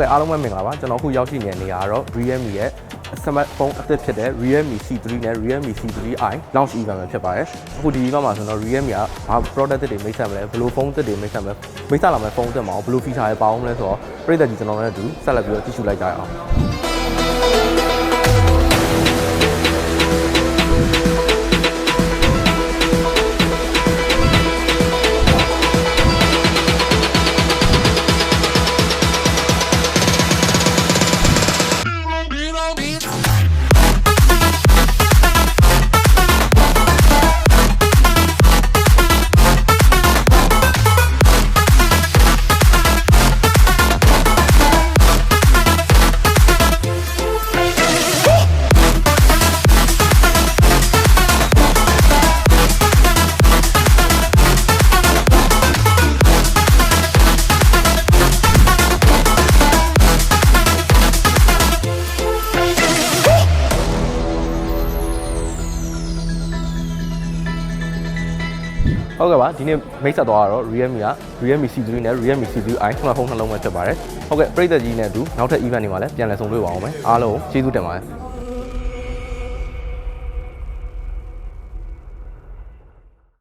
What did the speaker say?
ကဲ့အားလုံးပဲမင်္ဂလာပါကျွန်တော်အခုရောက်ရှိနေတဲ့နေရာကတော့ Realme ရဲ့ smartphone အသစ်ဖြစ်တဲ့ Realme C3 နဲ့ Realme C3i launch event ပဲဖြစ်ပါတယ်အခုဒီ event မှာဆိုတော့ Realme ကဘာ product တွေမိတ်ဆက်မလဲဘယ်လိုဖုန်းသစ်တွေမိတ်ဆက်မလဲမိတ်ဆက်လာမယ့်ဖုန်းသစ်မှာဘယ်လို feature တွေပါအောင်မလဲဆိုတော့ပရိသတ်ကြီးကျွန်တော်လည်းအတူဆက်လက်ပြီးတော့ကြည့်ရှုလိုက်ကြရအောင်ဟုတ်ကဲ့ပါဒီနေ့မိတ်ဆက်သွားတော့ Realme က Realme C3 နဲ့ Realme C3i ခုနဖုန်းနှလုံးပဲဖြစ်ပါတယ်ဟုတ်ကဲ့ပရိသတ်ကြီးနဲ့အတူနောက်ထပ် event တွေမှာလည်းပြန်လည်ဆုံတွေ့ပါအောင်မယ်အားလုံးကျေးဇူးတင်ပါတယ်